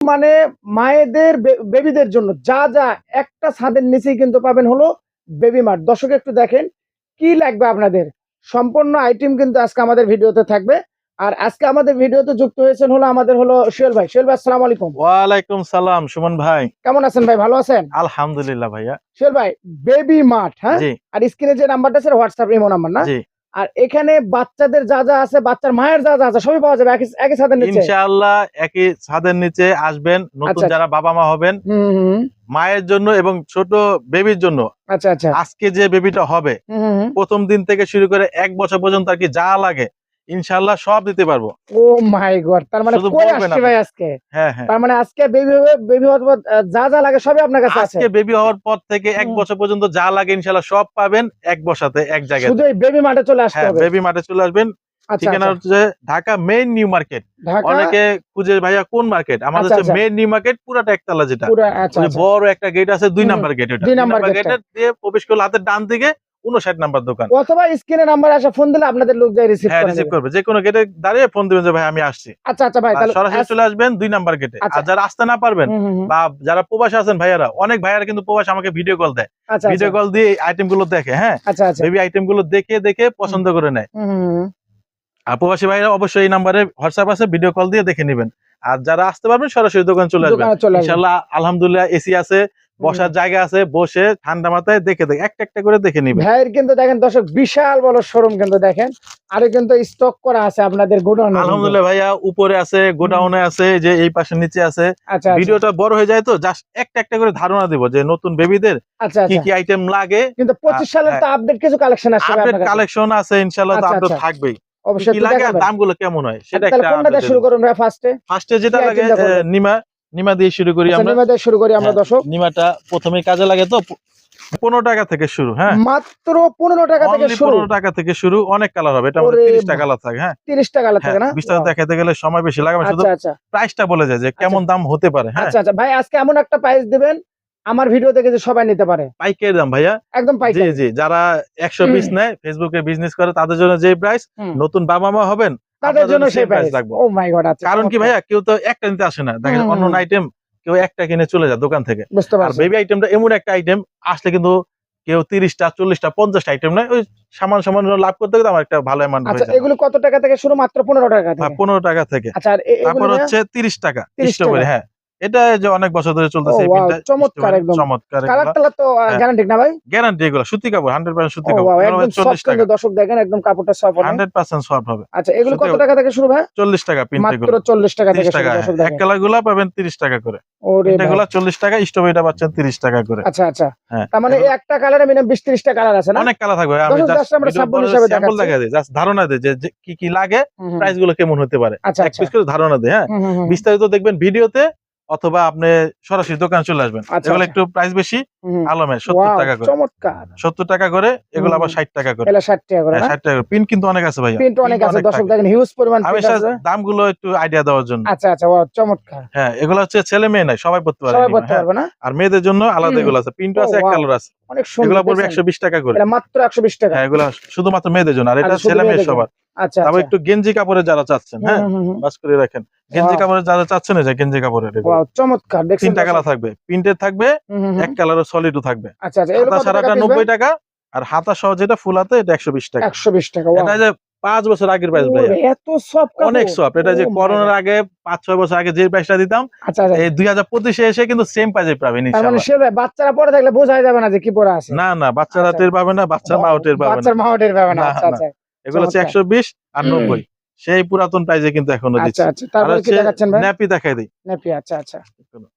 মানে মায়েদের বেবিদের জন্য যা যা একটা ছাদের নিচেই কিন্তু পাবেন হলো বেবি মার্ট। দর্শক একটু দেখেন কি লাগবে আপনাদের, সম্পূর্ণ আইটেম কিন্তু আজকে আমাদের ভিডিওতে থাকবে। আর আজকে আমাদের ভিডিওতে যুক্ত হয়েছেন হলো আমাদের হলো সোহেল ভাই। সোহেল ভাই আসসালামু আলাইকুম। ওয়ালাইকুম সালাম সুমন ভাই, কেমন আছেন ভাই? ভালো আছেন? আলহামদুলিল্লাহ ভাইয়া। সোহেল ভাই, বেবি মার্ট, হ্যাঁ? জি আর স্ক্রিনে যে নাম্বারটা আছে হোয়াটসঅ্যাপ ইমো নাম্বার না? জি, আর এখানে বাচ্চাদের যা যা আছে, বাচ্চার মায়ের যা যা আছে সবই পাওয়া যাবে একই ছাদের নিচে। ইনশাআল্লাহ একই ছাদের নিচে আসবেন নতুন আচ্ছা, যারা বাবা মা হবেন, হুম হুম, মায়ের জন্য এবং ছোট বেবির জন্য। আচ্ছা আচ্ছা, আজকে যে বেবিটা হবে হুম হুম, প্রথম দিন থেকে শুরু করে 1 বছর পর্যন্ত আর কি যা লাগে ইনশাআল্লাহ সব দিতে পারবো। ও মাই গড, তার মানে শুধু কই বলবেন আসছে আপনি। ভাই আজকে? হ্যাঁ হ্যাঁ, তার মানে আজকে বেবি হওয়ার পর যা যা লাগে সবই আপনার কাছে আছে। আজকে বেবি হওয়ার পর থেকে 1 হুম। বছর পর্যন্ত যা লাগে ইনশাআল্লাহ সব পাবেন এক বসাতে এক জায়গায়। শুধু এই বেবি মার্টে চলে আসতে হ্যাঁ, হবে। বেবি মাঠে চলে আসবেন। আচ্ছা ঠিকানা আচ্ছা, হচ্ছে Dhaka main new market. Dhaka, অনেকে খুঁজে ভাইয়া কোন মার্কেট, আমাদের আচ্ছা হচ্ছে আচ্ছা, মেইন নিউ মার্কেট পুরাটা একতলা যেটা। পুরো আচ্ছা ওই যে আচ্ছা, বড় একটা গেট আছে 2 হুম, নাম্বার গেট, ওটা 2 2 নাম্বার নাম্বার গেটটা। গেটে দিয়ে প্রবেশ করলে হাতের ডান দিকে 59 নাম্বার দোকান। অথবা স্ক্রিনে নাম্বার আসে ফোন দিলে আপনাদের লোক যায় রিসিভ হ্যাঁ, করে রিসিভ নেবে। করবে, যে কোনো গেটে দাঁড়িয়ে ফোন দিবেন যে ভাই আমি আসছি। আচ্ছা আচ্ছা ভাই, আর তাহলে সরাসরি চলে আসবেন 2 নাম্বার গেটে। আচ্ছা, আর যারা আসতে না পারবেন হুম হুম হুম, বা যারা প্রবাসে আছেন ভাইয়ারা, অনেক ভাইয়ারা কিন্তু প্রবাসে আমাকে ভিডিও কল দেয়, আচ্ছা ভিডিও আচ্ছা, কল দিয়ে আইটেম গুলো দেখে, হ্যাঁ আচ্ছা আচ্ছা, বেবি আইটেম গুলো দেখে দেখে হুম পছন্দ করে নেয়। হুম হুম হুম, আর প্রবাসী ভাইরা অবশ্যই এই নাম্বারে হোয়াটসঅ্যাপ আছে, ভিডিও কল দিয়ে দেখে নেবেন। আর যারা আসতে পারবেন সরাসরি দোকানে চলে আসবেন। দোকানে চলে আসবে। ইনশাআল্লাহ আলহামদুলিল্লাহ এসি আছে, বসার জায়গা আছে, বসে ঠান্ডা মাথায় দেখে দেখে একটা একটা করে দেখে নিবেন। ভাইয়ের কিন্তু দেখেন দর্শক বিশাল বড় শোরুম কিন্তু দেখেন, আরে কিন্তু স্টক করা আছে আপনাদের গোডাউনে। আলহামদুলিল্লাহ ভাইয়া, উপরে আছে, গোডাউনে আছে, যে এই পাশে নিচে আছে। আচ্ছা আচ্ছা, ভিডিওটা বড় হয়ে যায় তো জাস্ট একটা একটা করে ধারণা দিব যে নতুন বেবিদের আচ্ছা কি আচ্ছা, কি আইটেম লাগে। কিন্তু 25 সালের হ্যাঁ, তো আপডেট কিছু কালেকশন আসছে ভাই আপডেট আপনার কাছে। কালেকশন আছে ইনশাআল্লাহ, তো আচ্ছা আপডেট আচ্ছা, থাকবেই। কি অবশ্যই কি একটু লাগে দেখান আর ভাই। দামগুলো কেমন হয় সেটা তাহলে একটা কোনটা আপডেট দিয়ে শুরু করুন ভাই ফার্স্টে? ফার্স্টে যেটা কি লাগে আইটেমটা করবেন? নিমা দিয়ে শুরু করি আচ্ছা, আমরা। নিমা দিয়ে শুরু করি আমরা হ্যাঁ, দর্শক। নিমাটা প্রথমেই কাজে লাগে তো 15 টাকা থেকে শুরু। হ্যাঁ, মাত্র 15 টাকা থেকে অনলি শুরু। 15 টাকা থেকে শুরু। অনেক কালার হবে, এটার মধ্যে ওরে 30 টা কালার থাকে। হ্যাঁ 30 টাকা হ্যাঁ, থেকে না? বিস্তারিত Wow! দেখাতে গেলে সময় বেশি লাগে, আমি শুধু আচ্ছা আচ্ছা, প্রাইসটা বলে যায় যে আচ্ছা কেমন দাম হতে পারে। হ্যাঁ, আচ্ছা আচ্ছা ভাই, আজকে এমন একটা প্রাইস দিবেন আমার ভিডিও দেখে যে সবাই নিতে পারে, পাইকারি দাম ভাইয়া। একদম জি পাইকারি। জি, যারা 100 পিস নেয় ফেসবুকে বিজনেস করে তাদের জন্য যে প্রাইস, হুম, নতুন বাবা মা হবেন তাদের আপনাদের জন্য জন্য সেই সেম প্রাইস প্রাইস। রাখবো। ও মাই গড, আচ্ছা কারণ কি চমৎকার। ভাইয়া, কেউ তো একটা নিতে আসে না, দেখেন হুম, অন্য হুম, আইটেম কেউ একটা কিনে চলে যায় দোকান থেকে। বুঝতে আর পারছি। বেবি আইটেমটা এমন একটা আইটেম, আসলে কিন্তু কেউ 30টা 40টা 50টা আইটেম নেয়, ওই সামান্য লাভ করতে গেলে আমার একটা ভালো অ্যামাউন্ট আচ্ছা, হয়ে যায়। এগুলো কত টাকা থেকে শুরু? মাত্র 15 টাকা থেকে? 15 টাকা থেকে। আচ্ছা, আর এগুলো তারপর ভাইয়া? হচ্ছে 30 টাকা 30 স্ট্রবেরি। টাকা। হ্যাঁ, এটা যে অনেক বছর ধরে ও চলতেছে এই ওয়াও, পিনটা। চমৎকার স্ট্রবেরি একদম। চমৎকার কালার এগুলা। টালার তো হ্যাঁ, গ্যারান্টি না ভাই? গ্যারান্টি, এগুলা সুতি কাপড়, 100% সুতি ও কাপড়। ওয়াও, এগুলো একদম হবে 40 সফট টাকা। কিন্তু দর্শক দেখেন, একদম কাপড়টা সফট অনেক। 100% সফট হবে। আচ্ছা, এগুলো সুতি কত টাকা থেকে শুরু ভাই? 40 টাকা পিনটা মাত্র এগুলো। 40 টাকা 30 থেকে শুরু টাকা। হ্যাঁ, দর্শক এক দেখেন। কালার গুলা পাবেন 30 টাকা করে। ওরে পিনটা ভাই, গুলা 40 টাকা, স্ট্রবেরিটা পাচ্ছেন 30 টাকা করে। আচ্ছা আচ্ছা, হ্যাঁ, তার মানে এই একটা কালারে মিনিমাম 20-30 টা কালার আছে না? অনেক কালার থাকবে। আমি দর্শক জাস্ট জাস্ট আমরা ভিডিও সাম্পল পরে হিসাবে স্যাম্পল দেখাচ্ছি। দেখা দেই, জাস্ট ধারণা দেই যে যে কি কি লাগে, হুম, হুম, প্রাইস গুলো কেমন হতে পারে। আচ্ছা এক আচ্ছা, পিস করে ধারণা দেই। হ্যাঁ, হুম হুম হুম, বিস্তারিত দেখবেন ভিডিওতে, অথবা আপনি সরাসরি দোকানে চলে আসবেন। আচ্ছা এগুলো আচ্ছা, একটু প্রাইস বেশি। হুম, আলমের 70 ওয়াও টাকা করে। চমৎকার। 70 টাকা করে, এগুলো হুম, আবার 60 টাকা করে। এগুলা 60 টাকা করে হ্যাঁ, না? 60 টাকা করে। পিন কিন্তু অনেক আছে ভাইয়া। প্রিন্ট অনেক পিন আছে অনেক দর্শক থাকে। দেখেন, হিউজ পরিমাণ আমি প্রিন্ট আছে। দামগুলো একটু আইডিয়া দেওয়ার জন্য। আচ্ছা আচ্ছা, ওয়াও চমৎকার। হ্যাঁ, এগুলো হচ্ছে ছেলে মেয়ে নাই, সবাই পড়তে পারে সবাই নিমা। পড়তে হ্যাঁ, পারবে না? আর মেয়েদের জন্য আলাদা এগুলো আছে, প্রিন্টও ও আছে, এক ওয়াও, কালার আছে। অনেক এগুলো সুন্দর পড়বে দেখছেন। 120 টাকা করে। এটা মাত্র 120 টাকা। হ্যাঁ, এগুলো শুধুমাত্র মেয়েদের জন্য, আর এটা আচ্ছা, শুধু ছেলে মেয়ে মেয়েদের জন্য। সবার। আচ্ছা তারপর আচ্ছা, একটু গেঞ্জি কাপড়ে যারা চাচ্ছেন, হুম হ্যাঁ হুম হুম হুম, বাস করে রাখেন। গেঞ্জি ওয়াও কাপড়ে যারা চাচ্ছেন, এই যে গেঞ্জি কাপড়ের এগুলো ওয়াও চমৎকার দেখছেন 3টা দর্শক। কালার থাকবে, প্রিন্টের থাকবে, হুম হুম এক হুম, কালারের সলিডও থাকবে। আচ্ছা আচ্ছা, এগুলো হাতা কত টাকা সারাটা পিস ভাই? 90 টাকা, আর হাতা সহ যেটা ফুল হাতে এটা 120 টাকা। 120 টাকা, ওয়াও। এটা যে 5 বছর আগের প্রাইস ভাইয়া, ওরে এত সফট অনেক কাপড়! সফট। এটা ও যে মাই করোনার গড! আগে 5-6 বছর আগে যে প্রাইসটা দিতাম, আচ্ছা আচ্ছা, এই 2025 এ এসে কিন্তু সেম প্রাইসে পাবেন তার মানে ইনশাআল্লাহ। সে ভাই বাচ্চারা পরে থাকলে বোঝাই যাবে না যে কি পরে আছে। না না, বাচ্চারা আচ্ছা, টের পাবে না, বাচ্চার ও, মাও টের পাবে না। বাচ্চার মাও টের পাবে না। না আচ্ছা না, আচ্ছা, এগুলো হচ্ছে চমৎকার। 120 আর 90, সেই পুরাতন প্রাইসে কিন্তু এখনো আচ্ছা দিচ্ছি। আচ্ছা, আর তারপরে কি হচ্ছে দেখাচ্ছেন ভাই? ন্যাপি দেখাই দিই। নেপি, আচ্ছা আচ্ছা,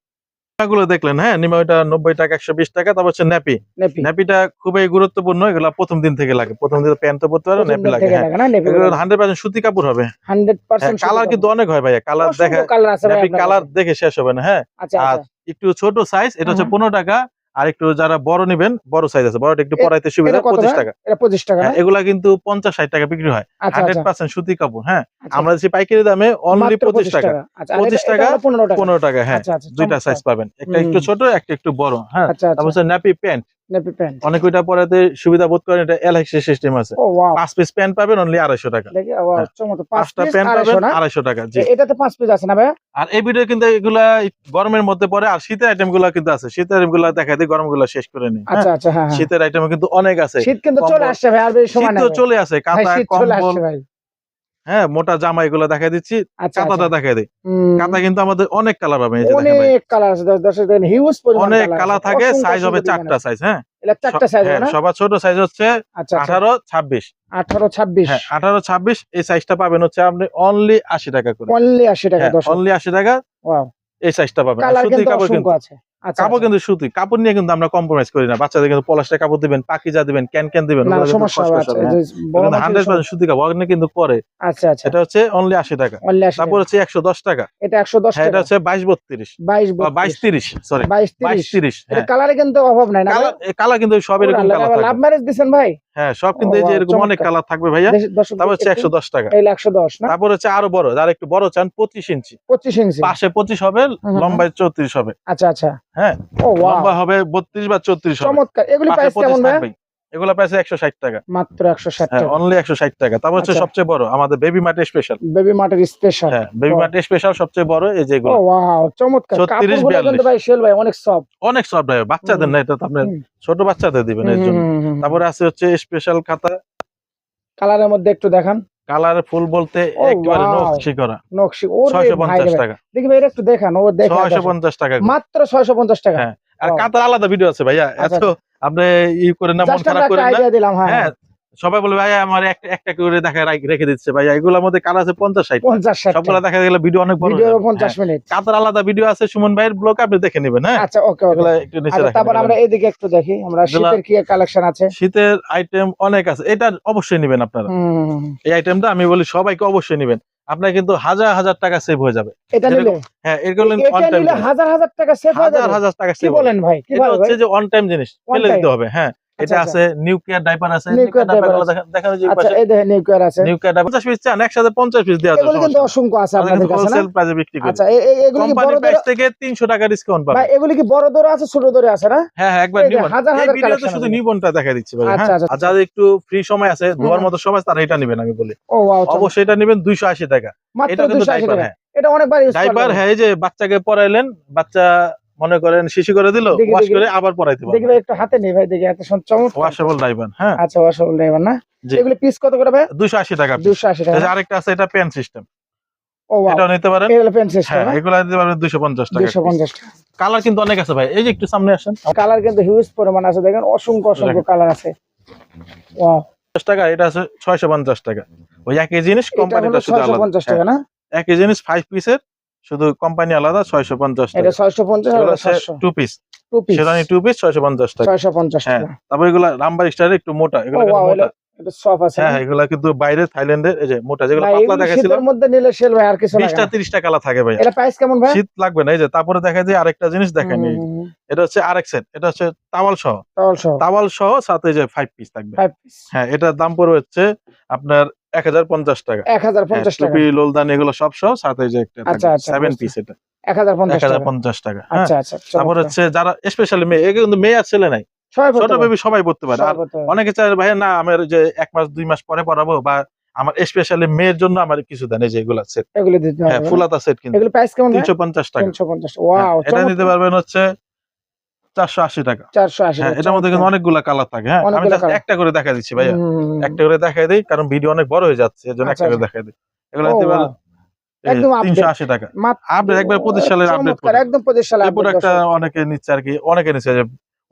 গুলো দেখলেন, হ্যাঁ নিমা ওইটা 90 টাকা 120 টাকা। তারপর হচ্ছে ন্যাপি। নেপি। ন্যাপিটা খুবই গুরুত্বপূর্ণ, এগুলা প্রথম দিন থেকে লাগে, প্রথম দিন প্যান্ট তো পরতে পারো, প্রথম ন্যাপি দিন লাগে। থেকে হ্যাঁ, লাগে না নেপি এগুলো গুলো? 100% সুতি কাপড় হবে। হ্যাঁ, 100% সুতি কালার কিন্তু কাপড়। অনেক হয় ভাইয়া, কালার দেখা অসংখ্য কালার আছে ভাই ন্যাপি আপনার কালার কাছে। দেখে শেষ হবে না। হ্যাঁ, আচ্ছা আর আচ্ছা, একটু ছোট সাইজ এটা হুম হচ্ছে হুম, 15 টাকা। আর একটু যারা বড় নিবেন, বড় সাইজ আছে, বড়টা একটু পরাইতে সুবিধা, এটা কত 25 ভাই? টাকা। এটা 25 টাকা না? হ্যাঁ, এগুলা কিন্তু 50-60 টাকা বিক্রি হয়। আচ্ছা আচ্ছা, 100% সুতি কাপড়। হ্যাঁ, আচ্ছা আমরা আচ্ছা, দিচ্ছি পাইকারি দামে অনলি মাত্র 25 25 টাকা। টাকা। আচ্ছা, আর এটা 25 এটা টাকা, হলো 15 টাকা। 15 টাকা। হ্যাঁ, আচ্ছা আচ্ছা, দুইটা চমৎকার। সাইজ পাবেন, একটা হুম, একটু ছোট, একটা একটু বড়। হ্যাঁ, আচ্ছা তারপর আচ্ছা, হচ্ছে ন্যাপি প্যান্ট। Nappy pant. অনেক ওইটা পরাতে সুবিধা বোধ করেন, এটা এলাস্টিক সিস্টেম আছে। ও ওয়াও, 5 পিস প্যান্ট পাবেন অনলি 250 টাকা। দেখি ওয়াও হ্যাঁ, চমৎকার। 5টা 5 পিস প্যান্ট পাবেন 250 না? 250 টাকা। জি। এটাতে 5 পিস আছে না ভাইয়া? আর এই ভিডিও কিন্তু এগুলা গরমের মধ্যে পরে, আর শীতের আইটেম গুলা কিন্তু আছে। শীতের আইটেম গুলা দেখাই দিই, গরম গুলা শেষ করে নিই। আচ্ছা আচ্ছা, হ্যাঁ হ্যাঁ। শীতের আইটেম কিন্তু অনেক আছে। শীত কিন্তু চলে কম্বল- আসছে ভাই, আর বেশি শীত সময় তো নাই। চলে আসে, ভাই কাঁথা শীত চলে কম্বল, আসছে ভাই। হ্যাঁ, মোটা জামা এগুলা দেখাই দিচ্ছি। আচ্ছা কাঁথাটা আচ্ছা। দেখাই দিই। হুম, কাঁথা কিন্তু আমাদের অনেক কালার পাবেন, এই যে দেখেন ভাই। অনেক কালার আছে, দর্শক দেখেন হিউজ পরিমাণ অনেক কালার কালার আছে। থাকে, অসংখ্য সাইজ হবে অসংখ্য ডিজাইন 4টা আছে। সাইজ। হ্যাঁ, এটা 4টা সাইজ হবে হ্যাঁ, না? সবার ছোট সাইজ হচ্ছে আচ্ছা আচ্ছা। 18, 26। 18, 26 হ্যাঁ, 18, 26 এই সাইজটা পাবেন হচ্ছে আপনি অনলি 80 টাকা করে। অনলি 80 টাকা হ্যাঁ, দর্শক। অনলি 80 টাকা ওয়াও, এই সাইজটা পাবেন। আর কালার সুতির কিন্তু কাপড় কিন্তু, অসংখ্য আছে। আচ্ছা কাপড় আচ্ছা। কিন্তু সুতি কাপড় নিয়ে কিন্তু আমরা কম্প্রোমাইজ করি না। বাচ্চাদের কিন্তু পলাশটা কাপড় দিবেন, পাকিজা দিবেন, ক্যান দিবেন, না ওগুলো কিন্তু সমস্যা হবে। খসখস আচ্ছা, হবে। এই হ্যাঁ, যে বড় কিন্তু মাছের 100% সুতি কাপড় অনেক কিন্তু করে। আচ্ছা আচ্ছা। এটা হচ্ছে অনলি 80 টাকা। অনলি 80 তারপর টাকা। হচ্ছে 110 টাকা। এটা 110 হ্যাঁ, এটা টাকা। হচ্ছে 22, 32 22, বা 32, 22, 30, সরি 22, 22, 30। 30। এটা হ্যাঁ, কালারে কিন্তু অভাব নাই না ভাই? কালার কিন্তু সব ওরে এরকম আল্লাহ, কালার লাভ থাকবে। ম্যারেজ দিছেন ভাই? হ্যাঁ, সব কিন্তু ও এই যে ওয়াও, এরকম অনেক চমৎকার। কালার থাকবে ভাইয়া। দর্শক তারপর হচ্ছে একটু 110 টাকা। এই 110 না? তারপর হচ্ছে আরো বড়, যারা একটু বড় চান 25 ইঞ্চি, 25 ইঞ্চি। পাশে 25 হবে, হুম, হুম। লম্বায় 34 হবে। আচ্ছা আচ্ছা। হ্যাঁ, ও ওয়াও, লম্বা হবে 32 বা 34 হবে। চমৎকার। এগুলি পাশে প্রাইস 25 কেমন ভাই? থাকবেই। এগুলা প্রাইস 160 টাকা। মাত্র 160 হ্যাঁ, টাকা। অনলি 160 টাকা। তারপর হচ্ছে আচ্ছা। সবচেয়ে বড় আমাদের বেবি মার্ট স্পেশাল। বেবি মার্টের স্পেশাল। হ্যাঁ, বেবি মার্ট স্পেশাল সবচেয়ে বড় এই যে ও এগুলো। ওয়াও, চমৎকার। 36, কাপড়গুলো কিন্তু 42 ভাই শেল ভাই অনেক সফট। অনেক সফট ভাই, বাচ্চাদের না, এটা তো আপনার হুম, ছোট বাচ্চাদের দিবেন হুম, এর জন্য। হুম। তারপরে আছে হচ্ছে স্পেশাল খাতা, কালারের মধ্যে একটু দেখান। কালার ফুল বলতে ও একেবারে ওয়াও, নকশি করা। নকশি। ওরে ভাই রে 650 ভাই। টাকা। দেখি ভাই এটা একটু দেখান, ও দেখেন দর্শক। 650 টাকা করে। মাত্র 650 টাকা। হ্যাঁ, আর Wow. কাতার আলাদা ভিডিও আছে ভাইয়া, আচ্ছা, এত আপনি ই করেন না, মন জাস্ট আমরা খারাপ একটা করেন না। আইডিয়া দিলাম। হ্যাঁ হ্যাঁ, সবাই বলে ভাইয়া আমার একটা একটা করে দেখা রেখে দিচ্ছে ভাইয়া, এগুলোর মধ্যে কালার আছে 50-60। 50-60 সবগুলা দেখা গেলে ভিডিও অনেক বড় ভিডিও হয়ে যাবে। 50 হ্যাঁ, মিনিট। কাতার আলাদা ভিডিও আছে সুমন ভাইয়ের ব্লগ, আপনি দেখে নেবেন। হ্যাঁ, আচ্ছা ওকে ওকে। এগুলা একটু নিচে আচ্ছা রাখেন। তারপর আমরা এদিকে একটু দেখি, আমরা এগুলা- শীতের কি কালেকশন আছে। শীতের আইটেম অনেক আছে, এটা অবশ্যই নেবেন আপনারা। হুম, এই আইটেমটা আমি বলি সবাইকে অবশ্যই নেবেন, আপনার কিন্তু হাজার হাজার টাকা সেভ হয়ে যাবে। এটা নিলে, যেরকম- হ্যাঁ, এগুলো এটা অন টাইম, নিলে হাজার হাজার টাকা সেভ হয়ে হাজার যাবে। হাজার টাকা কি সেভ বলেন ভাই? এটা কিভাবে ভাই? হচ্ছে যে অন টাইম জিনিস On ফেলে দিতে time? হবে। হ্যাঁ, এটা আচ্ছা, আছে নিউক্লিয়ার ডাইপার আছে, Nuclear নিউক্লিয়ার diaper ডাইপার আছে। দেখানো যে আচ্ছা পাশে এই দেখেন নিউক্লিয়ার আছে। নিউক্লিয়ার ডাইপার 50 পিস চান একসাথে 50 পিস দেওয়া এগুলো কিন্তু অসংখ্য আছে আপনাদের কাছে না? হোলসেল প্রাইসে বিক্রি করি। আচ্ছা এগুলো কি কোম্পানি বড় প্রাইস দরে? থেকে 300 টাকা ডিসকাউন্ট ভাই পাবেন। এগুলো কি বড় দরে আছে ছোট দরে আছে না? হ্যাঁ হ্যাঁ, একবার এই যে নিবন। হাজার এই হাজার ভিডিওতে collection শুধু আছে। নিবনটা দেখা দিচ্ছি ভাই। আচ্ছা, হ্যাঁ, আচ্ছা, আর যাদের একটু ফ্রি সময় আছে, ধোয়ার মতো সময়, তারা এটা নেবেন আমি বলি। ও ওয়াও, অবশ্যই এটা নেবেন 280 টাকা। মাত্র এটা কিন্তু 280 ডাইপার। টাকা। হ্যাঁ, এটা অনেকবার ইউজ করা ডাইপার। যাবে। হ্যাঁ, এই যে বাচ্চাকে পড়াইলেন, বাচ্চা মনে করেন শিশি করে দিল, দেখি, ওয়াশ দেখি। করে আবার পড়াইতে দেখি পারবেন। ভাই একটু হাতে নেই ভাই, দেখি এত চমৎকার। Washable diaper. হ্যাঁ, আচ্ছা ওয়াশেবল নেবেন না? জি। এগুলো পিস কত করে ভাই? 280 টাকা piece। 280 টাকা এই যে না? আরেকটা আছে, এটা পেন সিস্টেম, ও ওয়াও, এটাও নিতে পারেন। এগুলো পেন সিস্টেম হ্যাঁ, না? এগুলা দিতে পারবেন 250 টাকা। 250 টাকা। কালার কিন্তু অনেক আছে ভাই, এই যে একটু সামনে আসেন। কালার কিন্তু হিউজ পরিমাণ আছে, দেখেন অসংখ্য অসংখ্য কালার আছে। ওয়াও, 50 টাকা, এটা আছে 650 টাকা। ওই একই জিনিস, এটা হলো কোম্পানিটা শুধু আলাদা। 650 টাকা না? একই জিনিস 5 পিসের, শুধু কোম্পানি আলাদা 650 এটা টাকা। 650 আর এগুলো এটা 700। 2 পিস, 2 পিস শেরানি 2 পিস 650 টাকা। 650 হ্যাঁ, টাকা। তারপর এগুলা রামবার স্টাইলের একটু মোটা, ও এগুলো কিন্তু ওয়াও, মোটা। এটা সফট আছে না? হ্যাঁ, এগুলা কিন্তু বাইরে থাইল্যান্ডের, এই যে মোটা, যেগুলো ভাই পাতলা এগুলো দেখাইছিল শীতের মধ্যে নিলে সেল ভাই, আর কিছু লাগে 20টা না। 30টা কালার থাকে ভাই। এটা প্রাইস কেমন ভাই? শীত লাগবে না। এই যে তারপরে দেখা যায় আরেকটা জিনিস দেখেন, এই এটা হচ্ছে আরেক সেট, এটা হচ্ছে তাওয়াল সহ। তাওয়াল সহ সাথে যে 5 পিস থাকবে। 5 পিস হ্যাঁ, এটার দাম পড়বে হচ্ছে আপনার 1050 টাকা। 1050 টাকা। টুপি, লোলদান এগুলো সব সহ সাথে যে একটা আচ্ছা, আচ্ছা, 7 বুঝতে। পিস, এটা 1050 টাকা। 1050 টাকা। হ্যাঁ, আচ্ছা আচ্ছা। তারপর চমৎকার। হচ্ছে যারা স্পেশালি মেয়ে, এগুলো কিন্তু মেয়ে আর ছেলে নাই, সবাই ছোট পড়তে বেবি সবাই পড়তে পারে। আর পারে। অনেকে চায় ভাই না আমার যে 1 মাস 2 মাস পরে পড়াবো, বা আমার স্পেশালি মেয়ের জন্য আমার কিছু দেন, এই যে এগুলা সেট। এগুলো দিতে হ্যাঁ, হবে। ফুলাতা সেট কিন্তু এগুলো প্রাইস কেমন ভাই? 350 টাকা। 350। ওয়াও, এটা নিতে পারবেন হচ্ছে 480 টাকা। 480 হ্যাঁ, টাকা। এটার মধ্যে কিন্তু অনেকগুলা কালার থাকে। হ্যাঁ, আমি অনেকগুলা just colour। একটা করে দেখা দিচ্ছি ভাইয়া, হুম। একটা করে দেখাই দিই, কারণ ভিডিও অনেক বড় হয়ে যাচ্ছে, এজন্য আচ্ছা, একটা করে আচ্ছা। দেখাই দিই। এগুলো ও নিতে পারেন wow, একদম update। 380 টাকা। আপডেট একবার 25 সালের আপডেট চমৎকার, একদম 25 সালে এই আপডেট। প্রোডাক্টটা অনেকে নিচ্ছে আর কি, অনেকে নিচ্ছে। যে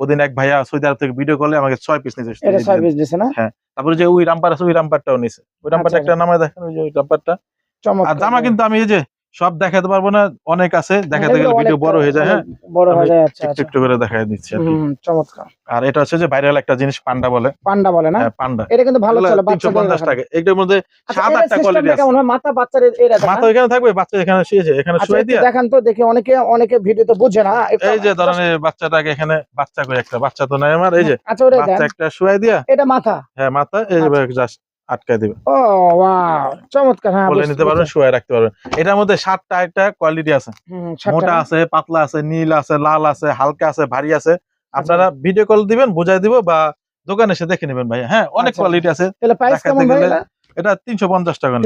ওদিন এক ভাইয়া সৌদি আরব থেকে ভিডিও করলে আমাকে 6 পিস নিচ্ছে। এটা 6 পিস দিছে না? হ্যাঁ, তারপরে যে ওই রামপার আছে, ওই রামপারটাও নিছে। ওই রামপারটা আচ্ছা, একটা নামে দেখেন, ওই যে ওই রামপারটা। আর চমৎকার। জামা কিন্তু আমি এই যে সব দেখাতে পারবো না, অনেক আছে, দেখাতে গেলে ভিডিও বড় হয়ে যায়। হ্যাঁ, বড় হয়ে যায়। আচ্ছা একটু আচ্ছা। একটু করে দেখাই দিচ্ছি আর কি। চমৎকার। আর এটা হচ্ছে যে ভাইরাল একটা জিনিস, পান্ডা বলে। পান্ডা বলে না? হ্যাঁ, পান্ডা। এটা কিন্তু ভালো এগুলা চলে বাচ্চাদের। 350 টাকা। এটার মধ্যে 7-8টা কোয়ালিটি আছে। কেমন হয়? মাথা বাচ্চার এরা মাথা এখানে থাকবে, বাচ্চা এখানে শুয়েছে, এখানে শুয়ে দিয়া দেখান তো দেখি, অনেকে ভিডিওতে বুঝে না। এই যে ধরেন এই বাচ্চাটাকে এখানে, বাচ্চা করে একটা বাচ্চা তো নাই আমার, এই যে আচ্ছা ওটা বাচ্চা দেন। একটা শুয়ে দিয়া, এটা মাথা। হ্যাঁ মাথা এই জাস্ট আটকায় দিবে, ও ওয়াও, চমৎকার। হ্যাঁ, বলে নিতে পারবেন, শুয়ে রাখতে পারবেন। এটার মধ্যে 7টা একটা কোয়ালিটি আছে, মোটা আছে, পাতলা আছে, নীল আছে, লাল আছে, হালকা আছে, ভারী আছে, আপনারা ভিডিও কল দিবেন, বুঝাই দিব, বা দোকানে এসে দেখে নেবেন ভাইয়া। হ্যাঁ, অনেক কোয়ালিটি আছে। তাহলে প্রাইস কেমন ভাই এটা? এটা 350 টাকা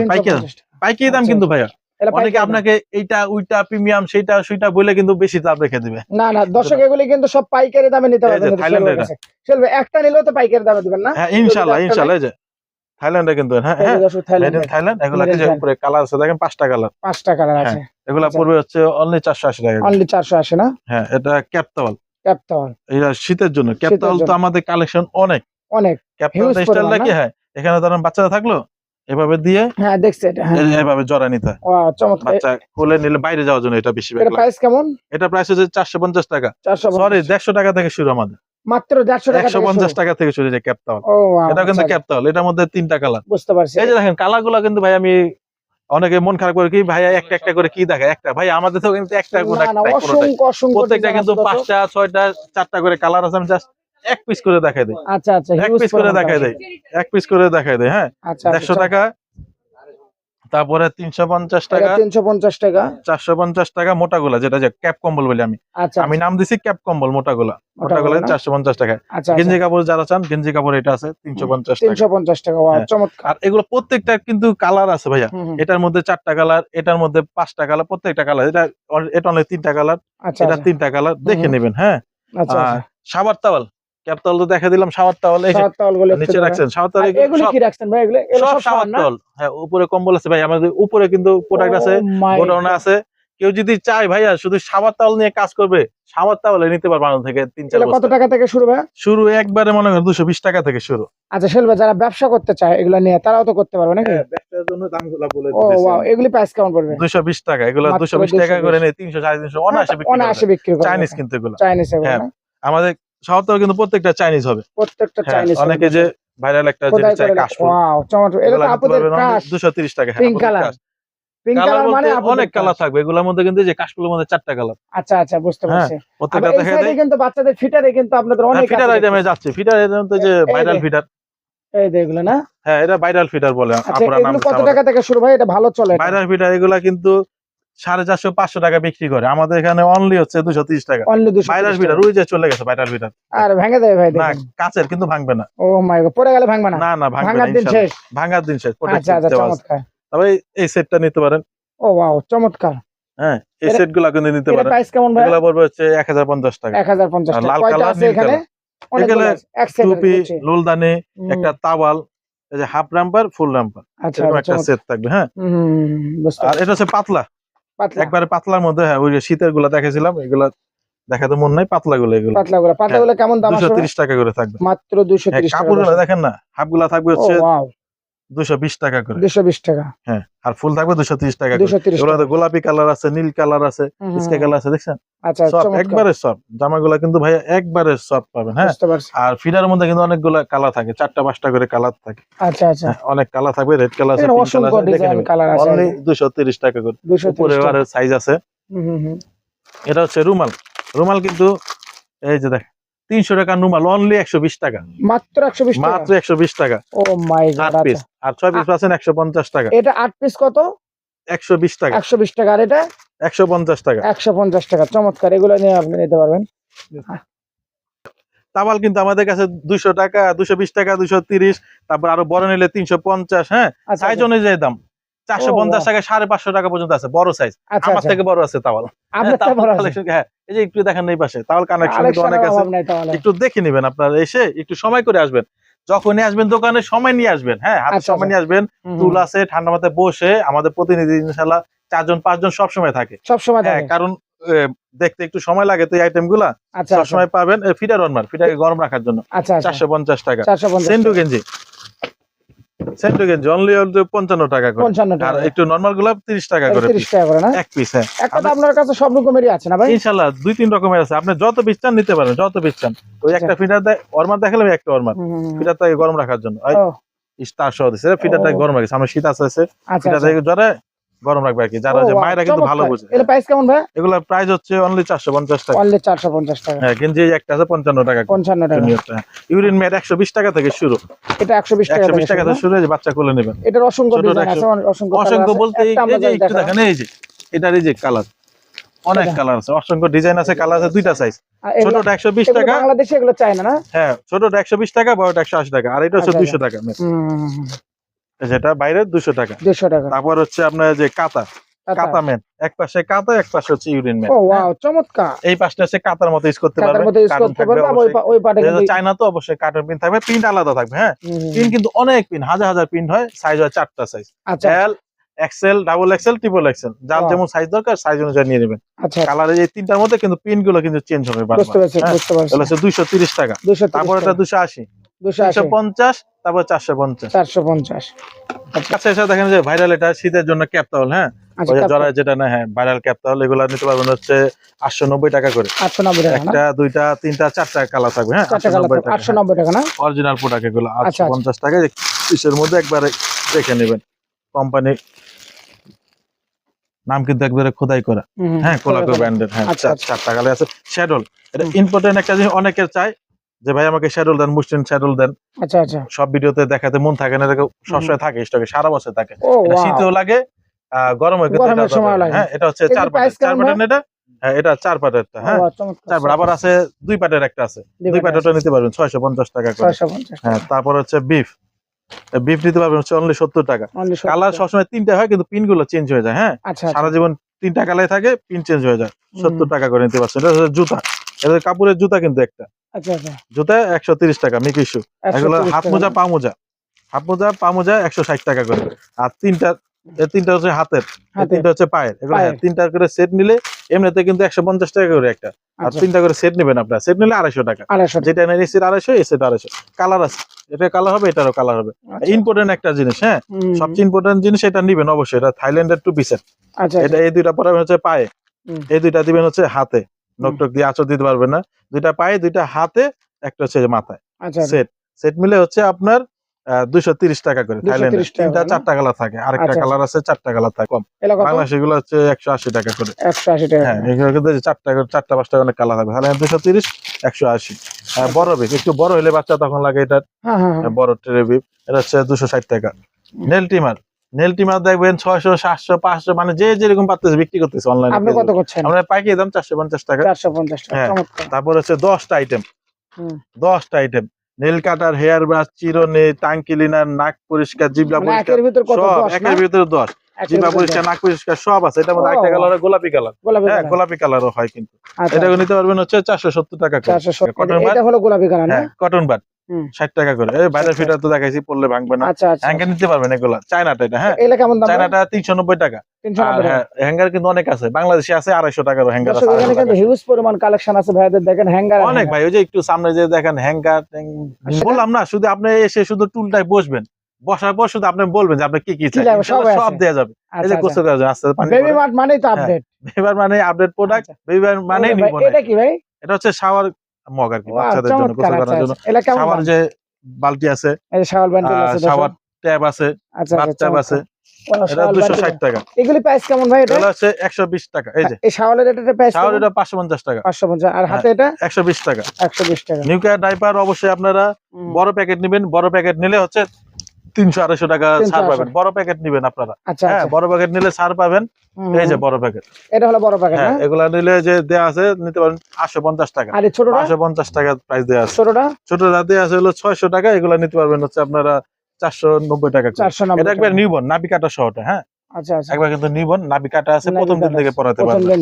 পাইকারি দাম কিন্তু ভাইয়া। অনেকে আপনাকে এইটা ওইটা প্রিমিয়াম সেইটা বলে কিন্তু বেশি দাম রেখে দিবে। না দর্শক এগুলি কিন্তু সব পাইকারি দামে নিতে পারবেন। সেলবে একটা নিলেও তো পাইকারি দামে দিবেন না? হ্যাঁ ইনশাআল্লাহ এই যে থাইল্যান্ডে কিন্তু হ্যাঁ থাইল্যান্ড এগুলা যে উপরে কালার আছে দেখেন, 5টা কালার, 5টা কালার আছে। এগুলা পড়বে হচ্ছে অনলি 480 টাকা। অনলি 480 না? হ্যাঁ, এটা ক্যাপটাওয়াল। এটা শীতের জন্য ক্যাপটাওয়াল তো আমাদের কালেকশন অনেক ক্যাপটাওয়াল স্টাইলটা কি, হ্যাঁ এখানে ধরেন বাচ্চারা থাকলো এভাবে দিয়ে, হ্যাঁ দেখছি এটা, হ্যাঁ এভাবে জড়া নিতে হয়। ওয়াও চমৎকার। বাচ্চা কোলে নিলে বাইরে যাওয়ার জন্য এটা বেশি। এটা প্রাইস কেমন? এটা প্রাইস হচ্ছে 450 টাকা। সরি 150 টাকা থেকে শুরু আমাদের। মাত্র 150 টাকা, 150 টাকা থেকে শুরু যে ক্যাপটাওয়াল। এটা কিন্তু ক্যাপটাওয়াল, এটার মধ্যে 3টা কালার। বুঝতে পারছি। এই যে দেখেন কালারগুলো কিন্তু ভাই, আমি অনেকে মন খারাপ করে কি ভাইয়া একটা করে কি দেখায়, একটা ভাই আমাদের তো কিন্তু একটা প্রত্যেকটা কিন্তু 5টা 6টা 4টা করে কালার আছে। আমি জাস্ট এক পিস করে দেখাই দেই। আচ্ছা এক পিস করে দেখাই দেই, এক পিস করে দেখাই দেই। হ্যাঁ 150 টাকা, তারপরে 350 টাকা, 350 টাকা, 450 টাকা মোটাগুলা, যেটা যে ক্যাপ কম্বল বলি আমি নাম দিছি ক্যাপ কম্বল। মোটাগুলা 450 টাকা। গেঞ্জি কাপড় যারা চান, গেঞ্জি কাপড় এটা আছে 350 টাকা। ওয়াও চমৎকার। আর এগুলো প্রত্যেকটা কিন্তু কালার আছে ভাইয়া। এটার মধ্যে 4টা কালার, এটার মধ্যে 5টা কালার, প্রত্যেকটা কালার। এটা অনেক 3টা কালার, এটা 3টা কালার, দেখে নেবেন। হ্যাঁ, সাবার তাওয়াল, ক্যাপটাওয়াল তো দেখা দিলাম, সাবার তাওয়াল নিচে রাখছেন। সাবার তাওয়াল এগুলো কি রাখছেন ভাই? এগুলো সব সাবার তাওয়াল। হ্যাঁ, উপরে কম্বল আছে ভাই আমাদের, উপরে কিন্তু প্রোডাক্ট আছে, গোডাউন আছে। কেউ যদি চায় ভাইয়া শুধু সাবার তাওয়াল নিয়ে কাজ করবে, সাবার তাওয়ালে নিতে পারবে আমাদের থেকে 3-4 বছর। কত টাকা থেকে শুরু ভাই? শুরু একবারে মনে করেন 220 টাকা থেকে শুরু। আচ্ছা সেলবে, যারা ব্যবসা করতে চায় এগুলো নিয়ে তারাও তো করতে পারবে নাকি? ব্যবসার জন্য দামগুলো বলে দিতেছি। ও ওয়াও, এগুলি প্রাইস কেমন পড়বে? 220 টাকা। এগুলো 220 টাকা করে নেই, 300 350 অনায়াসে বিক্রি করে। চাইনিজ কিন্তু এগুলো, চাইনিজ এগুলো। হ্যাঁ, আমাদের সাউথটাও কিন্তু প্রত্যেকটা চাইনিজ হবে, প্রত্যেকটা চাইনিজ। অনেকে যে ভাইরাল একটা জিনিস চাই কাশফুল। ওয়াও চমৎকার। এটা তো আপুদের কাশ 230 টাকা। Pink colour. পিঙ্ক কালার মানে অনেক কালার থাকবে এগুলোর মধ্যে, কিন্তু যে কাশফুলের মধ্যে 4টা কালার। আচ্ছা বুঝতে পারছি। প্রত্যেকটা দেখা যায় কিন্তু বাচ্চাদের ফিটারে কিন্তু আপনাদের অনেক ফিটার আইটেমে যাচ্ছে। ফিটার আইটেম তো যে ভাইরাল ফিটার, এই দেখগুলো না? হ্যাঁ, এটা ভাইরাল ফিটার বলে। আপনারা নাম কত টাকা থেকে শুরু ভাই? এটা ভালো চলে ভাইরাল ফিটার। এগুলা কিন্তু 450-500 টাকা বিক্রি করে, আমাদের এখানে অনলি হচ্ছে 230 টাকা। ভাইরাল ফিটার ওই যে চলে গেছে ভাইরাল ফিটার। আর ভেঙে দেবে ভাই? না, কাচের, কিন্তু ভাঙবে না। ও মাই গড, পড়ে গেলে ভাঙবে না? না ভাঙার দিন শেষ, ভাঙার দিন শেষ। আচ্ছা চমৎকার। তবে এই সেটটা নিতে পারেন। ও ওয়াও চমৎকার। হ্যাঁ, এই সেটগুলো কিন্তু নিতে পারেন। প্রাইস কেমন ভাই? এগুলো পড়বে হচ্ছে 1050 টাকা। 1050 টাকা। লাল কয়টা কালার আছে এখানে? এখানে টুপি, লুলদানি, একটা তাওয়াল, এই যে হাফ রাম্পার, ফুল রাম্পার, এরকম একটা সেট থাকবে। হ্যাঁ, আর এটা হচ্ছে পাতলা, একবারে পাতলার মধ্যে। হ্যাঁ, ওই যে শীতের গুলা দেখেছিলাম, এগুলা দেখাতে মন নাই। পাতলা গুলো, এগুলো পাতলাগুলো কেমন দাম? 230 টাকা করে থাকবে মাত্র 230 টাকা। কাপড়গুলো দেখেন না, হাফ গুলা থাকবে হচ্ছে 220 টাকা করে। 220 টাকা। হ্যাঁ, আর ফুল থাকবে 230 টাকা করে। এগুলোতে গোলাপি কালার আছে, নীল কালার আছে, স্কাই কালার আছে, দেখছেন? আচ্ছা, সব একবারে সব জামাগুলা কিন্তু ভাই একবারে সফট পাবেন। হ্যাঁ, আর ফিডারের মধ্যে কিন্তু অনেকগুলো কালার থাকে, 4টা-5টা করে কালার থাকে। আচ্ছা, অনেক কালার থাকবে, রেড কালার আছে, পিঙ্ক কালার আছে, অনলি 230 টাকা করে। উপরে আর সাইজ আছে। এটা হচ্ছে রুমাল। রুমাল কিন্তু এই যে দেখ, 300 টাকা রুমাল, অনলি 120 টাকা। মাত্র 120 টাকা। মাত্র 120 টাকা। ও মাই গড। 8 পিস আর 6 পিস পাচ্ছেন 150 টাকা। এটা 8 পিস কত? 120 টাকা। 120 টাকা। আর এটা 150 টাকা। 150 টাকা। চমৎকার, এগুলো নিয়ে আপনি নিতে পারবেন। তাওয়াল কিন্তু আমাদের কাছে 200 টাকা, 220 টাকা, 230, তারপর আরো বড় নিলে 350। হ্যাঁ, সাইজ অনুযায়ী দাম। 450 টাকা, 550 টাকা পর্যন্ত আছে বড় সাইজ। আমার থেকে বড় আছে তাওয়াল। হ্যাঁ, এই যে একটু দেখেন এই পাশে তাওয়াল কানেকশন অনেক আছে, একটু দেখে নেবেন। আপনারা এসে একটু সময় করে আসবেন, যখনই আসবেন দোকানে সময় নিয়ে আসবেন। হ্যাঁ, হাতে সময় নিয়ে আসবেন। টুল আছে, ঠান্ডা মাথায় বসে আমাদের প্রতিনিধি ইনশাআল্লাহ 4-5 সব সময় থাকে। হ্যাঁ, কারণ দেখতে একটু সময় লাগে তো এই আইটেম গুলা। সব সময় পাবেন। ফিডার ওয়ার্মার, ফিডারকে গরম রাখার জন্য 450 টাকা। সেন্ডু গেঞ্জি, সেন্ডু গেঞ্জি অনলি 55 টাকা করে। আর একটু নরমাল গুলা 30 টাকা করে। 30 টাকা করে না এক পিস? হ্যাঁ, একটা আপনার কাছে সব রকমেরই আছে না ভাই? ইনশাআল্লাহ 2-3 রকমের আছে, আপনি যত পিস চান নিতে পারেন, যত পিস চান। ওই একটা ফিডার ওয়ার্মার দেখালাম, একটা ওয়ার্মার ফিডারটাকে গরম রাখার জন্য স্টার সহ দিছে। ফিডারটাকে গরম রাখছে, আমরা শীত আছে, ফিডারটাকে জরে গরম রাখবে আর কি, যারা যে মায়েরা কিন্তু ভালো বুঝে। এর প্রাইস কেমন ভাই? এগুলা প্রাইস হচ্ছে অনলি 450 টাকা। অনলি 450 টাকা। হ্যাঁ, গেঞ্জি একটা আছে 55 টাকা। 55 টাকা। ইউরিন ম্যাট 120 টাকা থেকে শুরু। এটা 120 টাকা। 120 টাকা থেকে শুরু, যে বাচ্চা কোলে নেবেন। এটার অসংখ্য ডিজাইন আছে, অসংখ্য বলতে এই যে একটু দেখেন, এই যে এটার এই যে কালার, অনেক কালার আছে, অসংখ্য ডিজাইন আছে, কালার আছে, দুইটা সাইজ। ছোটটা 120 টাকা, বাংলাদেশে এগুলো চায় না। হ্যাঁ ছোটটা 120 টাকা, বড়টা 180 টাকা, আর এটা হচ্ছে 200 টাকা। যেটা বাইরে 200 টাকা। 200 টাকা। তারপর হচ্ছে আপনার যে কাতা ম্যাট, এক পাশে কাতা, এক পাশে হচ্ছে ইউরিন ম্যাট। ও ওয়াও, চমৎকার। এই পাশটা হচ্ছে কাতার মতো ইউজ করতে পারবে, ওই পাটে কিন্তু চায়না তো অবশ্যই কার্টন পিন থাকবে, প্রিন্ট আলাদা থাকবে। হ্যাঁ, পিন কিন্তু অনেক পিন, হাজার হাজার পিন হয়। সাইজ হয় 4টা size, L, XL, double XL, triple XL. যার যেমন সাইজ দরকার সাইজ অনুযায়ী নিয়ে নেবেন। কালারের এই তিনটার মধ্যে কিন্তু পিন গুলো কিন্তু চেঞ্জ হবে বারবার। বুঝতে পারছি, বুঝতে পারছি। তাহলে হচ্ছে 230 টাকা, তারপর এটা 280, 250, তারপর 450, 450। আচ্ছা, এসে দেখেন যে ভাইরাল এটা শীতের জন্য ক্যাপ টাওয়াল। হ্যাঁ, জরা যেটা না, হ্যাঁ ভাইরাল ক্যাপ টাওয়াল, এগুলো নিতে পারবেন হচ্ছে 890 টাকা করে। 890 টাকা, একটা, দুইটা, তিনটা, 4টা কালার থাকবে। হ্যাঁ, 890 টাকা না, অরিজিনাল প্রোডাক্ট এগুলো। 850 টাকা, পিসের মধ্যে একবারে দেখে নেবেন, কোম্পানি নাম কিন্তু একবারে খোদাই করা। হ্যাঁ, কোলাকো ব্র্যান্ডের। হ্যাঁ, 4টা কালার আছে। শ্যাডল, এটা ইম্পর্টেন্ট একটা জিনিস, অনেকের চাই যে ভাই আমাকে শ্যাডল দেন, মুসলিম শ্যাডল দেন। আচ্ছা আচ্ছা, সব ভিডিওতে দেখাতে মন থাকে না, সবসময় থাকে স্টকে, সারা বছর থাকে। শীতেও লাগে, গরমে সময় লাগে। হ্যাঁ, এটা হচ্ছে 4 পাটের এটা। হ্যাঁ, এটা 4 পাটেরটা। হ্যাঁ, 4 পাট, আবার আছে 2 পাটের একটা আছে, 2 পাটেরটা নিতে পারবেন 650 টাকা করে। হ্যাঁ, তারপর হচ্ছে বিফ নিতে পারবেন হচ্ছে অনলি 70 টাকা। কালার সবসময় 3টা হয়, কিন্তু পিন গুলো চেঞ্জ হয়ে যায়। হ্যাঁ, সারা জীবন 3টা কালার থাকে, পিন চেঞ্জ হয়ে যায়। 70 টাকা করে নিতে পারছেন। এটা হচ্ছে জুতা, এটা কাপড়ের জুতা কিন্তু একটা। জুতা 130 টাকা, মিকি শু। এগুলো হাত মোজা, পা মোজা, 160 টাকা করে। আর তিনটা হচ্ছে হাতের, 3টা হচ্ছে পায়ের। এগুলো 3টা করে সেট নিলে এমনিতে কিন্তু 150 টাকা করে একটা, আর 3টা করে সেট নেবেন আপনারা, সেট নিলে 250 টাকা। যেটা নেন এই সেট 250, এই সেট 250। কালার আছে, এটা কালার হবে, এটারও কালার হবে। ইম্পর্টেন্ট একটা জিনিস, হ্যাঁ সবচেয়ে ইম্পর্টেন্ট জিনিস, এটা নিবেন অবশ্যই। এটা থাইল্যান্ডের 2 পিসের। এটা এই দুইটা পরাবেন হচ্ছে পায়ে, এই দুইটা দিবেন হচ্ছে হাতে, নকটক দিয়ে আঁচড় দিতে পারবেন না। 2টা পায়ে, 2টা হাতে, একটা হচ্ছে মাথায়। সেট মিলে হচ্ছে আপনার 230 টাকা করে। থাইল্যান্ডে 3টা 4টা কালার থাকে, আরেকটা কালার আছে 4টা কালার থাকে কম। বাংলাদেশে এগুলো হচ্ছে 180 টাকা করে। 180 টাকা। হ্যাঁ, এগুলো কিন্তু 4টা 5টা অনেক কালার থাকবে। তাহলে 230, 180। বড় বিপ, একটু বড় হলে বাচ্চা তখন লাগে এটা, বড় ট্রে বিপ। এটা হচ্ছে 260 টাকা। নেল টিমার দেখবেন 600, 700, 500, মানে যে যেরকম পারতেছে বিক্রি করতেছে অনলাইনে। আপনি কত করছেন? আমরা পাইকারি দাম 450 টাকা। 450 টাকা। তারপর হচ্ছে 10টা আইটেম, 10টা item, nail cutter, hair brush, চিরুনি, টাং ক্লিনার, নাক পরিষ্কার, জিভা পরিষ্কার, সব একের ভিতরে 10। জিভা পরিষ্কার, নাক পরিষ্কার সব আছে। এটার মধ্যে একটা কালার গোলাপি কালার। হ্যাঁ, গোলাপি কালারও হয় কিন্তু। এটা নিতে পারবেন হচ্ছে 470 টাকা করে। কটন বাট, এটা হলো গোলাপি কালার না? কটন বাট 60 টাকা করে। এই বাইরের ফিটার তো দেখাইছি, পড়লে ভাঙবে না। হ্যাঙ্গার নিতে পারবেন এগুলা। চায়নাটা এটা, হ্যাঁ এটা কেমন দাম? চায়নাটা 390 টাকা। হ্যাঁ, হ্যাঙ্গার কিন্তু অনেক আছে, বাংলাদেশে আছে 250 টাকার হ্যাঙ্গার আছে। এখানে কিন্তু হিউজ পরিমাণ কালেকশন আছে ভাইদের, দেখেন হ্যাঙ্গার অনেক ভাই। ওই যে একটু সামনে যে দেখেন হ্যাঙ্গার, বললাম না, শুধু আপনি এসে শুধু টুলটায় বসবেন, বসার পর শুধু আপনি বলবেন যে আপনি কি কি চাই, সব দেয়া যাবে। এই যে কোসে দেওয়া আছে, বেবি মার্ট মানেই তো আপডেট, বেবি মার্ট মানে আপডেট প্রোডাক্ট, বেবি মার্ট মানে নিব না। এটা কি ভাই? এটা হচ্ছে শাওয়ার মগ আর কি, বাচ্চাদের জন্য গোসল করার জন্য। শাওয়ার যে বালতি আছে, এই শাওয়ার বান্ডেল আছে, শাওয়ার ট্যাব আছে, বাথ ট্যাব আছে। এটা 260 টাকা। এগুলি প্রাইস কেমন ভাই? এটা হচ্ছে 120 টাকা। এই যে এই শাওয়ারের এটা প্রাইস, শাওয়ার এটা 550 টাকা। 550। আর হাতে এটা 120 টাকা। 120 টাকা। নিউকেয়ার ডাইপার অবশ্যই আপনারা বড় প্যাকেট নেবেন, বড় প্যাকেট নিলে হচ্ছে 300-250 টাকা ছাড় পাবেন। বড় প্যাকেট নেবেন আপনারা। হ্যাঁ, বড় প্যাকেট নিলে ছাড় পাবেন। এই যে বড় প্যাকেট, এটা হলো বড় প্যাকেট না? হ্যাঁ, এগুলা নিলে যে দেয়া আছে নিতে পারেন 850 টাকা। আর ছোটটা 550 টাকা প্রাইস দেয়া আছে। ছোটটা দেয়া আছে হলো 600 টাকা। এগুলা নিতে পারবেন হচ্ছে আপনারা 490 টাকা। এটা একবার নিউবন নাবি কাটা সহটা। হ্যাঁ, আচ্ছা, একবার কিন্তু নিউবন নাবি কাটা আছে, প্রথম দিন থেকে পড়াতে পারবেন।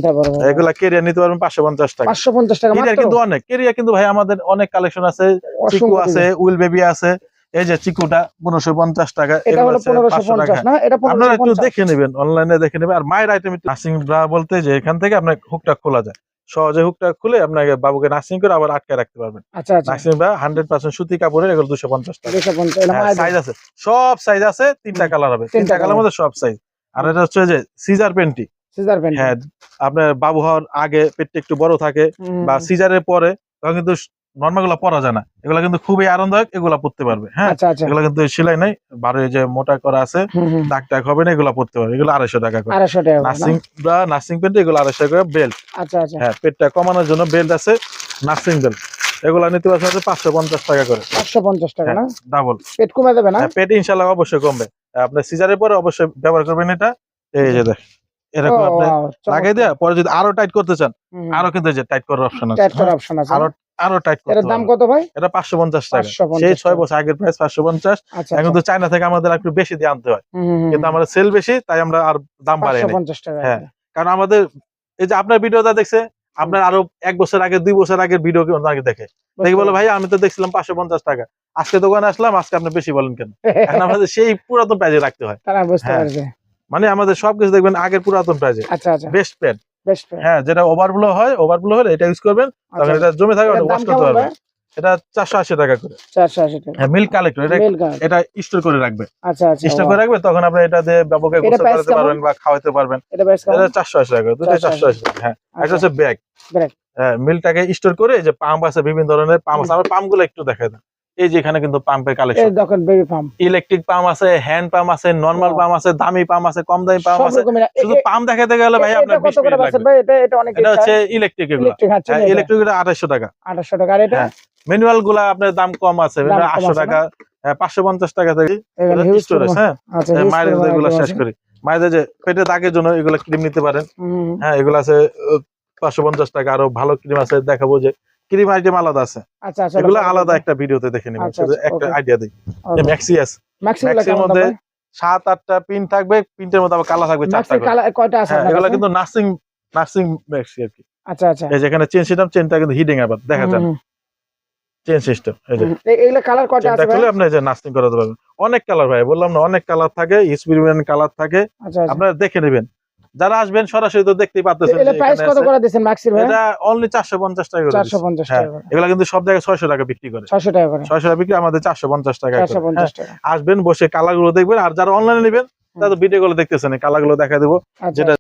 এগুলা কেরিয়া নিতে পারবেন 550 টাকা। 550 টাকা মাত্র। কিন্তু অনেক কেরিয়া কিন্তু ভাই আমাদের অনেক কালেকশন আছে, চিকু আছে, উইল বেবি আছে। এই যে চিকুটা 1550 টাকা। এটা হলো 1550 না? এটা আপনারা একটু দেখে নেবেন, অনলাইনে দেখে নেবেন। আর মায়ের আইটেম নার্সিং ব্রা বলতে যে এখান থেকে আপনার হুকটা খোলা যায়, সহজে হুকটা খুলে আপনাকে বাবুকে নার্সিং করে আবার আটকে রাখতে পারবেন। নার্সিং ব্রা 100% সুতি কাপড়ের, এগুলো 250 টাকা। সাইজ আছে, সব সাইজ আছে, 3টা কালার হবে, 3টা কালার মধ্যে সব সাইজ। আর এটা হচ্ছে যে সিজার পেন্টি। হ্যাঁ, আপনার বাবু হওয়ার আগে পেটটা একটু বড় থাকে বা সিজারের পরে, তখন কিন্তু নরমাল গুলা পরা যায় না। এগুলা কিন্তু খুবই আরামদায়ক, এগুলা পরতে পারবে। হ্যাঁ, এগুলা কিন্তু সেলাই নাই, বারো যে মোটা করা আছে, দাগ টাগ হবে না, এগুলা পরতে পারবে। এগুলো 250 টাকা করে। নার্সিং পেন্ট, এগুলো 250 টাকা। বেল্ট, হ্যাঁ, পেটটা কমানোর জন্য বেল্ট আছে, নার্সিং বেল্ট। এগুলা নিতে পারছে 550 টাকা করে। 550 টাকা না? ডাবল। পেট কমে যাবে না? পেট ইনশাআল্লাহ অবশ্যই কমবে। আপনি সিজারের পরে অবশ্যই ব্যবহার করবেন এটা। এই যে দেখ, এরকম আপনি লাগাই দেয়া পরে যদি আরো টাইট করতে চান আরো কিন্তু যে টাইট করার অপশন আছে, টাইট করার অপশন আছে। আরো টাইট করতে এর দাম কত ভাই? এটা 550 টাকা। সেই 6 বছর আগের প্রাইস 550। এখন তো চায়না থেকে আমাদের একটু বেশি দিয়ে আনতে হয়, কিন্তু আমাদের সেল বেশি তাই আমরা আর দাম বাড়াই নাই। 550 টাকা। হ্যাঁ, কারণ আমাদের এই যে আপনার ভিডিওটা দেখছে, আপনার আরো 1 বছর আগে 2 বছর আগের ভিডিও কি অনেকে দেখে বলে ভাই আমি তো দেখছিলাম 550 টাকা, আজকে দোকানে আসলাম আজকে আপনি বেশি বলেন কেন? এখন আমাদের সেই পুরাতন প্রাইজে রাখতে হয়। তারা বুঝতে পারছে, মানে আমাদের সবকিছু দেখবেন আগের পুরাতন প্রাইজে। আচ্ছা আচ্ছা, বেস্ট প্যাড। হ্যাঁ, যেটা ওভারফ্লো হলে এটা ইউজ করবেন, তখন এটা জমে থাকে ওটা ওয়াশ করতে পারবেন। এটা 480 টাকা করে। 480 টাকা। হ্যাঁ, মিল্ক কালেক্টর। এটা স্টোর করে রাখবে। আচ্ছা আচ্ছা, স্টোর করে রাখবে, তখন আপনি এটা দিয়ে ব্যবহার গোসল করতে পারবেন বা খাওয়াতে পারবেন। এটা 480 টাকা। দুটোই 480 টাকা। হ্যাঁ, এটা হচ্ছে ব্যাগ। হ্যাঁ, মিল্কটাকে স্টোর করে যে পাম্প আছে, বিভিন্ন ধরনের পাম্প আছে। আমরা পাম্পগুলো একটু দেখাই দেন। এই যে এখানে কিন্তু পাম্পের কালেকশন। এই দেখেন বেবি পাম্প, ইলেকট্রিক পাম্প আছে, হ্যান্ড পাম্প আছে, নরমাল পাম্প আছে, দামি পাম্প আছে, কম দামি পাম্প আছে। শুধু পাম্প দেখাতে গেলে ভাই আপনার 20 মিনিট লাগবে। এটা হচ্ছে ইলেকট্রিক। এগুলো ইলেকট্রিক 2800 টাকা। 2800 টাকা। আর এটা ম্যানুয়াল গুলা আপনার দাম কম আছে, 800 টাকা, 550 টাকা থেকে স্টোরেজ। হ্যাঁ, মায়ের এগুলো শেষ করি। মায়েদের যে পেটে দাগের জন্য এগুলো ক্রিম নিতে পারেন। হ্যাঁ, এগুলো আছে 550 টাকা। আরো ভালো ক্রিম আছে, দেখাবো যে ক্রিম আইটেম আলাদা আছে। আচ্ছা আচ্ছা, এগুলো আলাদা একটা ভিডিওতে দেখে নিবেন। শুধু একটা আইডিয়া দিই, যে ম্যাক্সি আছে, ম্যাক্সির মধ্যে 7-8টা পিন থাকবে, পিনটার মধ্যে আবার কালার থাকবে 4টা করে। কয়টা আছে আপনার? এগুলো কিন্তু নার্সিং ম্যাক্সি আর কি। আচ্ছা আচ্ছা, এই যেখানে চেন সিস্টেম, চেনটা কিন্তু হিডিং আবার দেখা যায় চেন সিস্টেম। এই যে এইগুলা কালার কয়টা আছে ভাই? আপনি যে নার্সিং করাতে পারবেন। অনেক কালার ভাই, বললাম না অনেক কালার থাকে, এক্সপেরিমেন্ট কালার থাকে। আপনারা দেখে নেবেন। যারা আসবেন সরাসরি তো দেখতেই পাচ্ছেন। এটা প্রাইস কত করে দিবেন ম্যাক্সির ভাই? এটা অনলি 450 টাকা করে। 450 টাকা। এগুলা কিন্তু সব জায়গায় 600 টাকা বিক্রি করে। 600 টাকা করে। 600 টাকা বিক্রি, আমাদের 450 টাকা করে। 450 টাকা। আসবেন, বসে কালারগুলো দেখবেন। আর যারা অনলাইনে নেবেন তারা তো ভিডিওগুলো দেখতেছেন, কালারগুলো দেখাই দেব। যেটা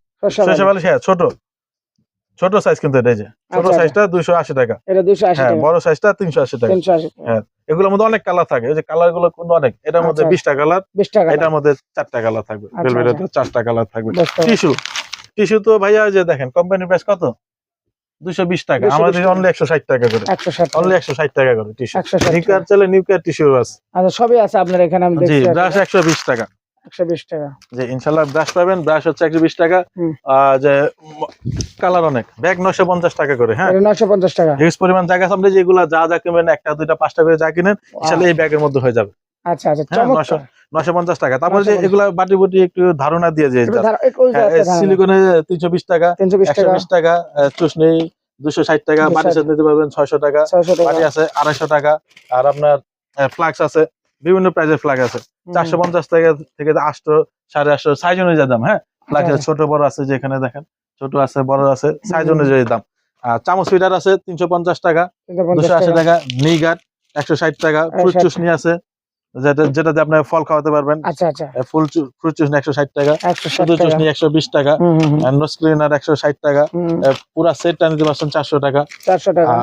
ছোট সাইজ, কিন্তু এটা যে ছোট সাইজটা 280 টাকা। এটা 280 টাকা। বড় সাইজটা 380 টাকা। 380 টাকা। হ্যাঁ, এগুলোর মধ্যে অনেক কালার থাকে। এই যে কালারগুলো কিন্তু অনেক। এটার মধ্যে 20টা কালার, 20টা কালার। এটার মধ্যে 4টা কালার থাকবে। ভেলভেটে 4টা কালার থাকবে। টিস্যু তো ভাইয়া যে দেখেন কোম্পানি প্রাইস কত? 220 টাকা। আমাদের অনলি 160 টাকা করে। অনলি 160 টাকা করে টিস্যু। নিউকার চলে, নিউকার টিস্যু আছে। আচ্ছা, সবই আছে আপনার এখানে আমি দেখছি। জি, ব্রাশ 120 টাকা। 120 টাকা। জি, ইনশাআল্লাহ ব্রাশ পাবেন। ব্রাশ হচ্ছে 120 টাকা। যে কালার অনেক। ব্যাগ 950 টাকা করে। হ্যাঁ, 950 টাকা। হিউজ পরিমাণ জায়গা আছে। আপনি যেগুলা যা কিনবেন, 1টা 2টা 5টা করে যা কিনেন, ইনশাআল্লাহ এই ব্যাগের মধ্যে হয়ে যাবে। আচ্ছা আচ্ছা, চমৎকার। 950 টাকা। তারপরে যে এগুলা বাটি বুটি একটু ধারণা দিয়ে যে সিলিকনে 320 টাকা, 120 টাকা, চুষনি 260 টাকা, বাটি সেট নিতে পারবেন 600 টাকা, বাটি আছে 250 টাকা। আর আপনার ফ্লাক্স আছে, বিভিন্ন প্রাইজের ফ্লাক্স আছে। 450 টাকা থেকে 800, 850 সাইজ অনুযায়ী দাম। হ্যাঁ, ফ্লাক্সের ছোট বড় আছে, যেখানে দেখেন ছোট আছে, বড় আছে, সাইজ অনুযায়ী দাম। আর চামচ ফিডার আছে 350 টাকা, 280 টাকা। নিগার 160 টাকা। ফ্রুট চুষনি আছে, যেটাতে আপনি ফল খাওয়াতে পারবেন। আচ্ছা আচ্ছা, ফ্রুট চুষনি 160 টাকা, শুধু চুষনি 120 টাকা, নোজ ক্লিনার 160 টাকা। পুরা সেটটা নিতে পারছেন 400 টাকা। 400 টাকা।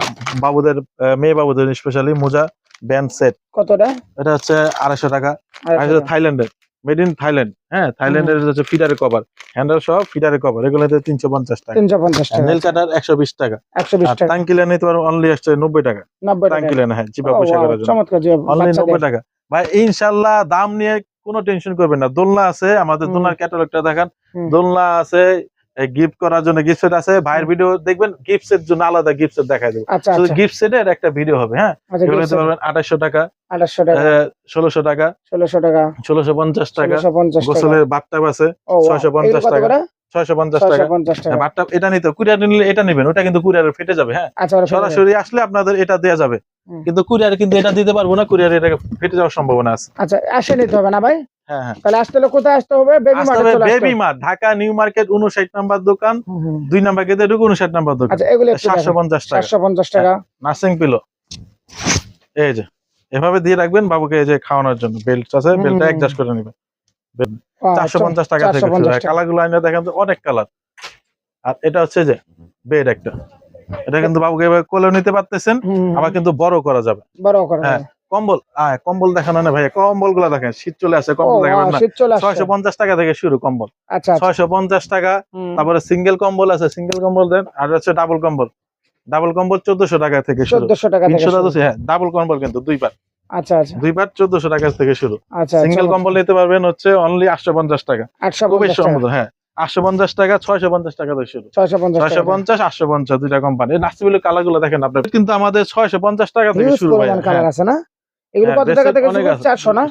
বাবুদের, মেয়ে বাবুদের স্পেশালি মোজা ব্যান্ড সেট কতটা? এটা হচ্ছে 250 টাকা। থাইল্যান্ডের, মেড ইন থাইল্যান্ড। হ্যাঁ, থাইল্যান্ডের হচ্ছে ফিডারের কভার, হ্যান্ডেল সহ ফিডারের কভার। এগুলোতে 350 টাকা। 350 টাকা। নেল কাটার 120 টাকা। 120 টাকা। টাঙ্কিলা নিতে পারো অনলি 90 টাকা। 90 টাকা টাঙ্কিলা। হ্যাঁ, চিপা পয়সা করার জন্য চমৎকার। অনলি 90 টাকা। ভাই ইনশাআল্লাহ দাম নিয়ে কোনো টেনশন করবেন না। দোলনা আছে, আমাদের দোলনার ক্যাটালগটা দেখান। দোলনা আছে, গিফট করার জন্য গিফট সেট আছে। ভাইয়ের ভিডিও দেখবেন, গিফট সেট জন্য আলাদা গিফট সেট দেখাই দেব। শুধু গিফট সেটের একটা ভিডিও হবে। হ্যাঁ, এগুলো নিতে পারবেন 2800 টাকা, 2800 টাকা, 1600 টাকা, 1600 টাকা, 1650 টাকা। গোসলের বাথটাব আছে 650 টাকা, 650 টাকা। বাথটাব এটা নিতে কুরিয়ার নিলে এটা নেবেন, ওটা কিন্তু কুরিয়ারে ফেটে যাবে। হ্যাঁ, সরাসরি আসলে আপনাদের এটা দেয়া যাবে, কিন্তু কুরিয়ারে কিন্তু এটা দিতে পারবো না, কুরিয়ারে এটা ফেটে যাওয়ার সম্ভাবনা আছে। আচ্ছা, আসে নিতে হবে না ভাই? হ্যাঁ হ্যাঁ, তাহলে আসতে হলে কোথায় আসতে হবে? Baby mart, Dhaka new market 59 number দোকান, 2 নাম্বার গেটে ঢুকে 59 নাম্বার দোকান। আচ্ছা, এগুলো 750 টাকা। 750 টাকা। নার্সিং পিলো এই যে এভাবে দিয়ে রাখবেন বাবুকে, এই যে খাওয়ানোর জন্য বেল্ট আছে, বেল্টটা অ্যাডজাস্ট করে নেবেন। 450 টাকা থেকে কালারগুলো আইনা দেখেন তো অনেক কালার। আর এটা হচ্ছে যে বেড একটা, এটা কিন্তু বাবুকে এভাবে কোলে নিতে পারতেছেন, আবার কিন্তু বড় করা যাবে। বড় করা। হ্যাঁ, কম্বল, কম্বল দেখানো না ভাই, কম্বল গুলা দেখেন, শীত চলে আসে, কম্বল দেখাবেন না। 650 টাকা থেকে শুরু কম্বল। আচ্ছা, 650 টাকা। তারপরে সিঙ্গেল কম্বল আছে, সিঙ্গেল কম্বল দেন। আর হচ্ছে ডাবল কম্বল, ডাবল কম্বল 1400 টাকা থেকে শুরু। 1400 টাকা থেকে শুরু। হ্যাঁ, ডাবল কম্বল কিন্তু 2 পার। আচ্ছা আচ্ছা, 2 পার 1400 টাকা থেকে শুরু। আচ্ছা, সিঙ্গেল কম্বল নিতে পারবেন হচ্ছে অনলি 850 টাকা। 850 টাকা। হ্যাঁ, 850 টাকা 650 টাকা থেকে শুরু। 650 650 850 দুইটা কোম্পানি। এই নাসিবুলের কালার গুলো দেখেন আপনার, কিন্তু আমাদের 650 টাকা থেকে হিউজ শুরু ভাই। পরিমাণ কালার হ্যাঁ আছে না? এগুলো হ্যাঁ, কত টাকা থেকে অনেক শুরু? আছে। 400 না?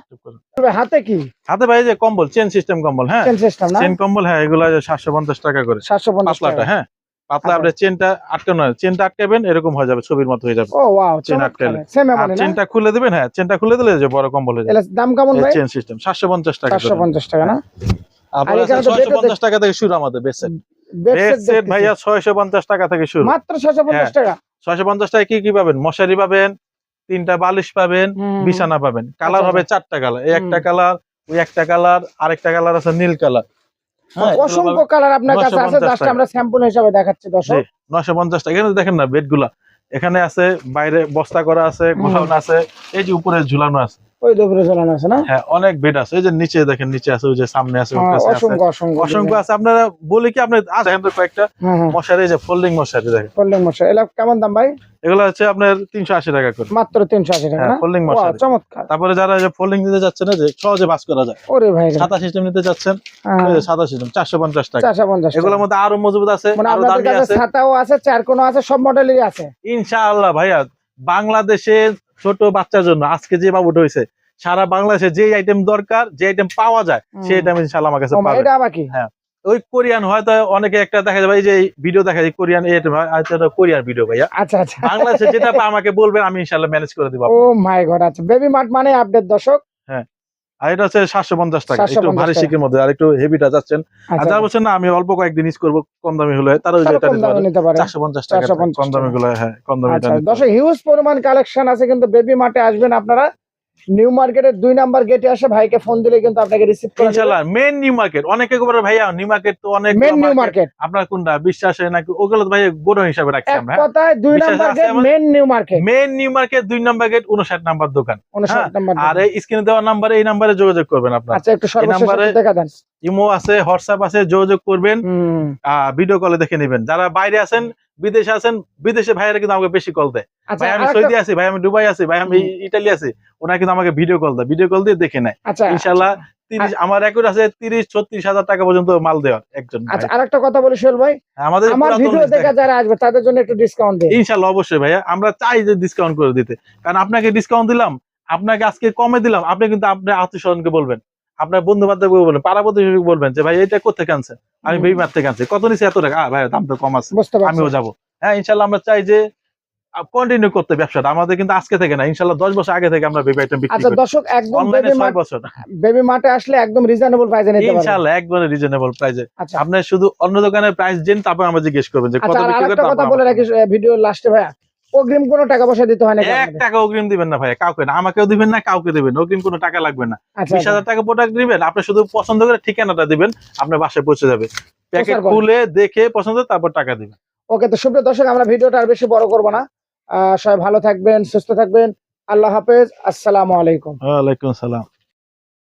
তবে হাতে কি হাতে ভাই যে কম্বল, চেন সিস্টেম কম্বল, হ্যাঁ চেন সিস্টেম না? চেন কম্বল, হ্যাঁ এগুলা 750 টাকা করে 750 পাতলাটা। টাকা। হ্যাঁ পাতলা, আচ্ছা। আপনি চেনটা আটকানো, চেনটা আটকাবেন এরকম হয়ে যাবে, ছবির মতো হয়ে যাবে। ও ওয়াও, চেন চমৎকার। আটকালে সেম আর এমনই না? চেনটা খুলে দিবেন, হ্যাঁ চেনটা খুলে দিলে যে বড় কম্বল হয়ে যাবে। এর দাম কেমন ভাই? চেন সিস্টেম 750 টাকা করে। 750 টাকা না? আপনার আর এখানে তো 650 টাকা থেকে শুরু আমাদের বেস সেট। বেস সেট ভাইয়া 650 টাকা থেকে শুরু। মাত্র 650 টাকা। 650 টাকায় কি কি পাবেন? মশারি পাবেন, 3টা বালিশ পাবেন, বিছানা পাবেন। কালার হবে 4টা কালার, এই একটা কালার, ওই একটা কালার, আরেকটা কালার আছে নীল কালার। হ্যাঁ অসংখ্য কালার আপনার কাছে আছে, জাস্ট আমরা স্যাম্পল হিসেবে দেখাচ্ছি দর্শক। 950 টাকা। এখানে দেখেন না বেডগুলা, এখানে আছে, বাইরে বস্তা করা আছে, গোডাউন আছে, এই যে উপরে ঝুলানো আছে, ওই দুপুরে ঝোলানো আছে না? হ্যাঁ অনেক বেড আছে। এই যে নিচে দেখেন, নিচে আছে, ওই যে সামনে আছে, ওর কাছে আছে, অসংখ্য অসংখ্য অসংখ্য আছে। আপনারা বলি কি, আপনি দেখেন তো কয়েকটা মশারি, এই যে ফোল্ডিং মশারি দেখেন। ফোল্ডিং মশারি এগুলো কেমন দাম ভাই? এগুলো হচ্ছে আপনার 380 টাকা করে, মাত্র 380 টাকা না? ফোল্ডিং ওয়াও, মশারি। চমৎকার। তারপরে যারা যে ফোল্ডিং নিতে যাচ্ছেন না, যে সহজে বাস করা যায়, ওরে ভাই রে, সাদা সিস্টেম নিতে যাচ্ছেন, এই যে সাদা সিস্টেম 450 টাকা। 450 টাকা। এগুলোর মধ্যে আরো মজবুত আছে, মানে আরো আপনাদের দামি কাছে আছে। ছাতাও আছে, চারকোনা আছে, সব মডেলেরই আছে ইনশাআল্লাহ ভাইয়া। বাংলাদেশের ছোট বাচ্চার জন্য আজকে যে বাবুটা হয়েছে, সারা বাংলাদেশে যে আইটেম দরকার, যে আইটেম পাওয়া যায়, সেই আইটেম ইনশাআল্লাহ আমার কাছে পাবেন। এটা আবার কি? হ্যাঁ ওই কোরিয়ান হয়তো অনেকে একটা দেখা যাবে, এই যে ভিডিও দেখা যায় কোরিয়ান, এটা কোরিয়ান ভিডিও ভাইয়া। আচ্ছা আচ্ছা, বাংলাদেশে যেটা আমাকে বলবেন, আমি ইনশাআল্লাহ ম্যানেজ করে দিব। ও মাই গড। আচ্ছা, বেবি মার্ট মানে আপডেট দর্শক। হ্যাঁ আর এটা হচ্ছে 750 টাকা, একটু 750 ভারী টাকা। শিকের মধ্যে, আর একটু হেভিটা যাচ্ছেন। আর যারা বলছেন না আমি অল্প কয়েকদিন ইউজ করবো, কম দামি হলে, তারা ওই যে এটা নিতে পারে 450 টাকা, কম দামি গুলো, হ্যাঁ কম দামি। আচ্ছা দর্শক, হিউজ পরিমাণ কালেকশন আছে, কিন্তু বেবি মার্টে আসবেন আপনারা। নিউ মার্কেটের 2 নাম্বার গেটে আসে ভাইকে ফোন দিলে কিন্তু আপনাকে রিসিভ করে ইনশাআল্লাহ। মেন নিউ মার্কেট, অনেকে বলে ভাইয়া নিউ মার্কেট তো অনেক, মেন নিউ মার্কেট আপনার কোনটা বিশ্বাসে নাকি? ওগুলো তো ভাই গোডাউন হিসাবে রাখছি আমরা। এক কথায় 2 number gate main New Market. Main New Market 2 number gate, 59 number দোকান। 59 নাম্বার। আর এই স্ক্রিনে দেওয়া নাম্বারে, এই নাম্বারে যোগাযোগ করবেন আপনারা। আচ্ছা, একটু সর্বশেষ দেখা দেন। ইমো আছে, হোয়াটসঅ্যাপ আছে, যোগাযোগ করবেন, ভিডিও কলে দেখে নেবেন। যারা বাইরে আছেন, বিদেশে আছেন, বিদেশে ভাইয়েরা কিন্তু আমাকে বেশি কল দেয়। ভাই আমি সৌদি আছি, ভাই আমি দুবাই আছি, ভাই আমি ইতালি আছি, ওনারা কিন্তু আমাকে ভিডিও কল দেয়, ভিডিও কল দিয়ে দেখে নেয়। ইনশাআল্লাহ 30, আমার রেকর্ড আছে 30-36 হাজার টাকা পর্যন্ত মাল দেওয়ার একজন। আচ্ছা, আরেকটা কথা বলি সোহেল ভাই, আমাদের আমার ভিডিও দেখে যারা আসবে তাদের জন্য একটু ডিসকাউন্ট দিন। ইনশাআল্লাহ অবশ্যই ভাইয়া, আমরা চাই যে ডিসকাউন্ট করে দিতে। কারণ আপনাকে ডিসকাউন্ট দিলাম, আপনাকে আজকে কমে দিলাম, আপনি কিন্তু আপনার আত্মীয়স্বজনকে বলবেন, আপনার বন্ধু বান্ধবকে বলবেন, পাড়া প্রতিবেশীকে বলবেন যে ভাই এটা কোথেকে আনছে, আমি বেবি মার্ট থেকে আনছি, কত নিচে এত টাকা, ভাই দাম তো কম আছে, আমিও যাবো। হ্যাঁ ইনশাআল্লাহ আমরা চাই যে কন্টিনিউ করতে ব্যবসাটা, আমাদের কিন্তু আজকে থেকে না, ইনশাআল্লাহ 10 বছর আগে থেকে আমরা বেবি আইটেম বিক্রি করি। আচ্ছা দর্শক, একদম অনলাইনে 6 বছর বেবি মার্টে আসলে একদম রিজনেবল প্রাইসে নিতে পারবেন ইনশাআল্লাহ, একবারে রিজনেবল প্রাইসে। আচ্ছা, আপনি শুধু অন্য দোকানের প্রাইস জেনে তারপর আমরা জিজ্ঞেস করবেন যে কত বিক্রি করে। আরেকটা কথা বলে রাখি ভিডিও লাস্টে ভাইয়া, অগ্রিম কোনো টাকা পয়সা দিতে হয় না? 1 টাকা অগ্রিম দিবেন না ভাই, কাউকে না, আমাকেও দিবেন না, কাউকে দিবেন না, অগ্রিম কোনো টাকা লাগবে না। 20,000 টাকা প্রোডাক্ট দিবেন, আপনি শুধু পছন্দ করে ঠিকানাটা দিবেন, আপনার বাসায় পৌঁছে যাবে। প্যাকেট খুলে দেখে পছন্দ, তারপর টাকা দিবেন। ওকে, তো সুপ্রিয় দর্শক, আমরা ভিডিওটা আর বেশি বড় করব না। সবাই ভালো থাকবেন, সুস্থ থাকবেন, আল্লাহ হাফেজ, আসসালামু আলাইকুম। ওয়া আলাইকুম আসসালাম।